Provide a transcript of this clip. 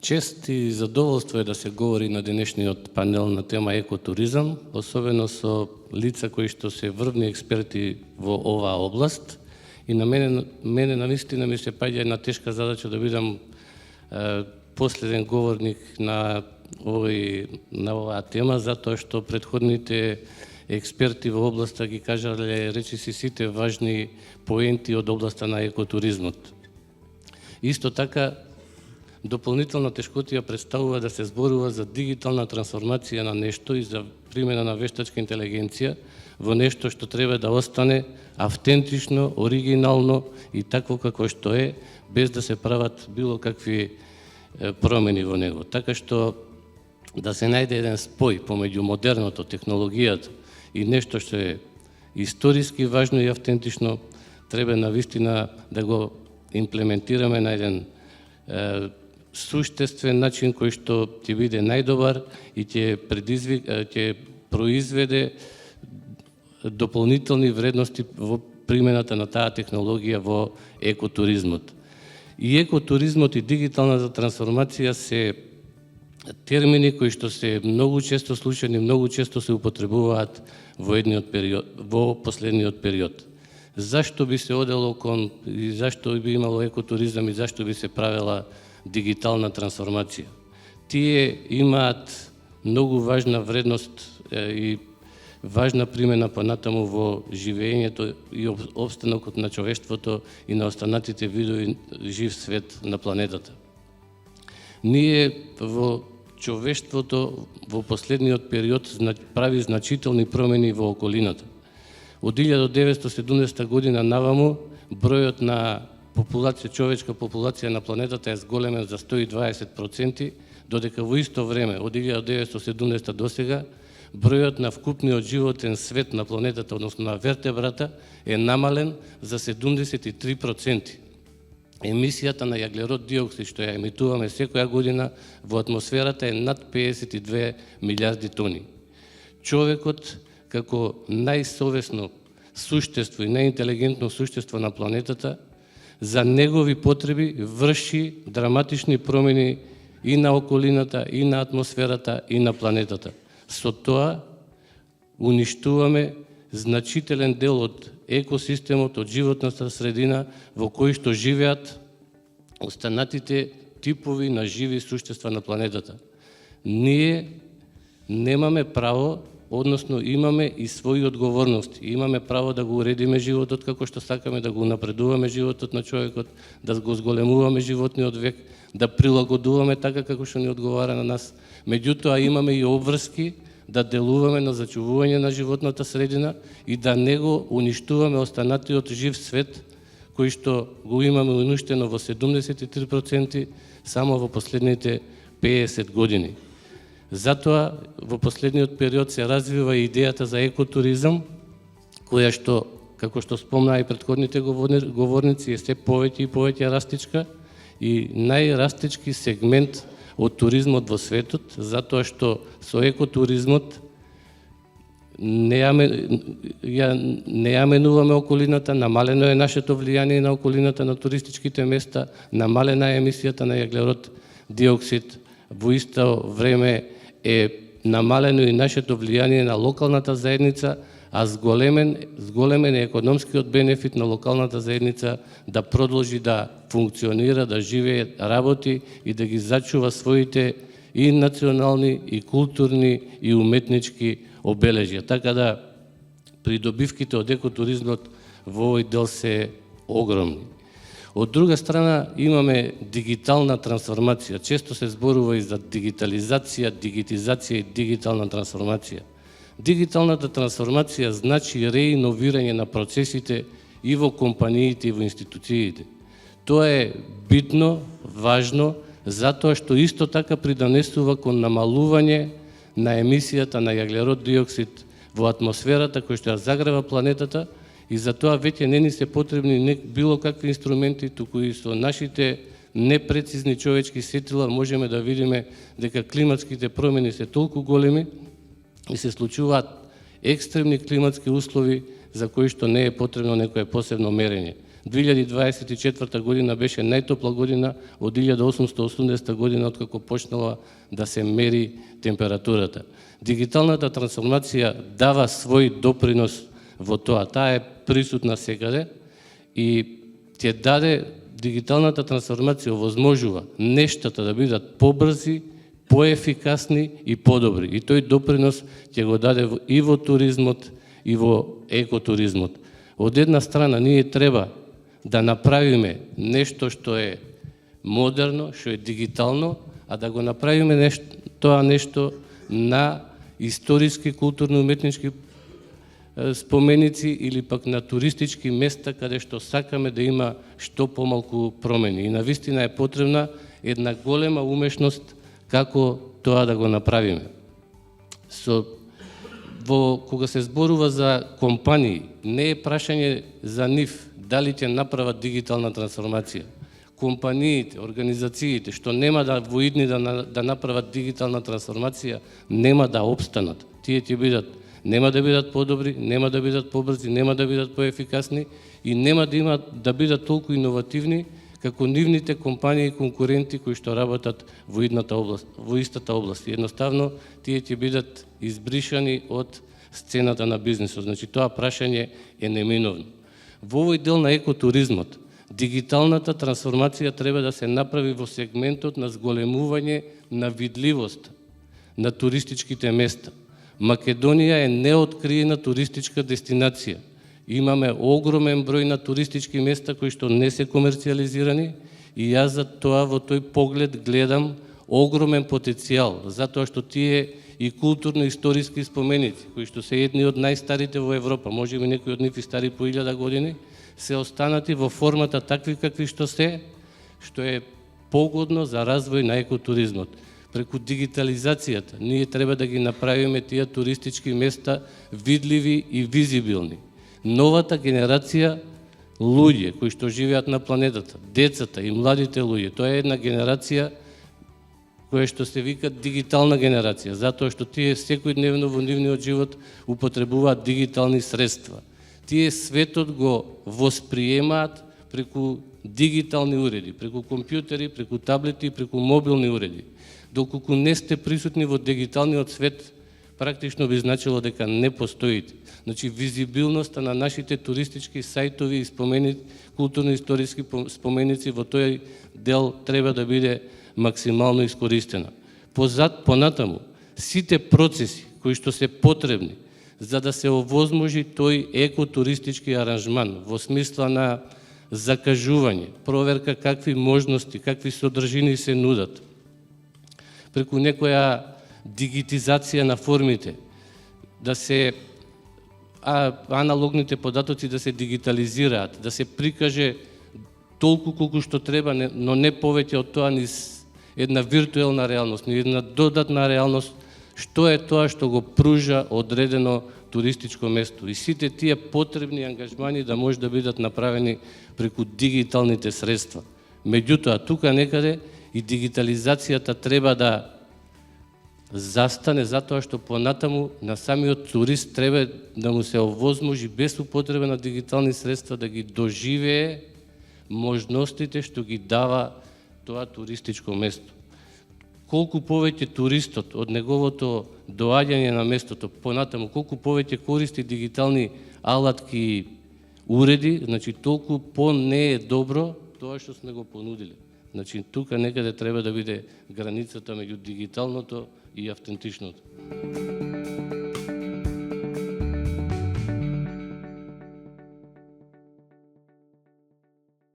Чест и задоволство е да се говори на денешниот панел на тема екотуризам, особено со лица кои што се врвни експерти во оваа област. И на мене навистина ми се паѓа една тешка задача да бидам последен говорник на оваа тема, затоа што предходните експерти во областа ги кажале речиси сите важни поенти од областа на екотуризмот. Исто така, дополнителна тешкотија представува да се зборува за дигитална трансформација на нешто и за примена на вештачка интелигенција во нешто што треба да остане автентично, оригинално и такво како што е, без да се прават било какви промени во него. Така што да се најде еден спој помеѓу модерното, технологијата и нешто што е историски важно и автентично, треба навистина да го имплементираме на еден суштествен начин кој што ќе биде најдобар и ќе произведе дополнителни вредности во примената на таа технологија во екотуризмот. И екотуризмот и дигиталната трансформација се термини кои што се многу често слушани, многу често се употребуваат во последниот период. Зашто би се одело кон и зашто би имало екотуризам и зашто би се правела дигитална трансформација? Тие имаат многу важна вредност и важна примена понатаму во живењето и обстанокот на човештвото и на останатите видови жив свет на планетата. Ние во човештвото во последниот период прави значителни промени во околината. Од 1970 година наваму бројот на човечка популација на планетата е зголемен за 120%, додека во исто време од 1970 до сега бројот на вкупниот животен свет на планетата, односно на вертебрата, е намален за 73%. Емисијата на јаглерод диоксид што ја емитуваме секоја година во атмосферата е над 52 милиарди тони. Човекот како најсовесно суштество и најинтелигентно суштество на планетата, за негови потреби врши драматични промени и на околината, и на атмосферата, и на планетата. Со тоа уништуваме значителен дел од екосистемот, од животната средина во кој што живеат останатите типови на живи суштества на планетата. Ние немаме право, односно имаме и своји одговорности. Имаме право да го уредиме животот како што сакаме, да го напредуваме животот на човекот, да го зголемуваме животниот век, да прилагодуваме така како што ни одговара на нас. Меѓутоа имаме и обврски да делуваме на зачувување на животната средина и да не го уништуваме останатиот жив свет кој што го имаме уништено во 73% само во последните 50 години. Затоа во последниот период се развива идејата за екотуризам, која што, како што спомнаа и претходните говорници, е се повеќе и повеќе растичка и најрастички сегмент од туризмот во светот, затоа што со екотуризмот не ја менуваме околината, намалено е нашето влијание на околината, на туристичките места, намалена е емисијата на јаглерод диоксид, во исто време е намалено и нашето влијание на локалната заедница, а зголемен е економскиот бенефит на локалната заедница да продолжи да функционира, да живее, работи и да ги зачува своите и национални, и културни, и уметнички обележја. Така да придобивките од екотуризмот во овој дел се огромни. Од друга страна имаме дигитална трансформација. Често се зборува и за дигитализација, дигитизација и дигитална трансформација. Дигиталната трансформација значи реиновирање на процесите и во компаниите и во институциите. Тоа е битно, важно, затоа што исто така придонесува кон намалување на емисијата на јаглерод диоксид во атмосферата кој што ја загрева планетата и затоа веќе не ни се потребни било какви инструменти, туку и со нашите непрецизни човечки сетила можеме да видиме дека климатските промени се толку големи и се случуваат екстремни климатски услови за кои што не е потребно некое посебно мерење. 2024 година беше најтопла година од 1880 година откако почнала да се мери температурата. Дигиталната трансформација дава свој допринос во тоа. Таа е присутна секаде и ќе даде дигиталната трансформација овозможува нештата да бидат побрзи, поефикасни и подобри. И тој допринос ќе го даде и во туризмот и во екотуризмот. Од една страна ние треба да направиме нешто што е модерно, што е дигитално, а да го направиме тоа нешто на историски, културно-уметнички споменици или пак на туристички места каде што сакаме да има што помалку промени. И навистина е потребна една голема умешност како тоа да го направиме. Кога се зборува за компании, не е прашање за нив дали ќе направат дигитална трансформација. Компаниите, организациите што нема да воидни да направат дигитална трансформација, нема да опстанат. Тие ќе нема да бидат подобри, нема да бидат побрзи, нема да бидат поефикасни и нема да бидат толку иновативни како нивните компании и конкуренти кои што работат во истата област. Едноставно, тие ќе бидат избришани од сцената на бизнисот. Значи, тоа прашање е неминовно. Во овој дел на екотуризмот, дигиталната трансформација треба да се направи во сегментот на зголемување на видливост на туристичките места. Македонија е неоткриена туристичка дестинација. Имаме огромен број на туристички места кои што не се комерцијализирани и јас за тоа во тој поглед гледам огромен потенцијал, затоа што тие и културно-историски споменици, кои што се едни од најстарите во Европа, можеби некои од нив и стари по 1000 години, се останати во формата такви какви што се, што е погодно за развој на екотуризмот. Преку дигитализацијата ние треба да ги направиме тие туристички места видливи и визибилни. Новата генерација луѓе кои што живеат на планетата, децата и младите луѓе, тоа е една генерација која што се вика дигитална генерација, затоа што тие секојдневно во нивниот живот употребуваат дигитални средства. Тие светот го восприемаат преку дигитални уреди, преку компјутери, преку таблети и преку мобилни уреди. Доколку не сте присутни во дигиталниот свет, практично би значило дека не постоите. Значи, визибилноста на нашите туристички сајтови и културно-историски споменици во тој дел треба да биде максимално искористена. Понатаму, сите процеси кои што се потребни за да се овозможи тој екотуристички аранжман во смисла на закажување, проверка какви можности, какви содржини се нудат, преку некоја дигитизација на формите, да се аналогните податоци да се дигитализираат, да се прикаже толку колку што треба, но не повеќе од тоа низ една виртуелна реалност, низ една додатна реалност, што е тоа што го пружа одредено туристичко место. И сите тие потребни ангажмани да може да бидат направени преку дигиталните средства. Меѓутоа, тука некаде и дигитализацијата треба да застане, затоа што понатаму на самиот турист треба да му се овозможи без употреба на дигитални средства да ги доживее можностите што ги дава тоа туристичко место. Колку повеќе туристот од неговото доаѓање на местото понатаму, колку повеќе користи дигитални алатки и уреди, значи толку по не е добро тоа што сме го понудиле. Значи тука некаде треба да биде границата меѓу дигиталното и автентичното.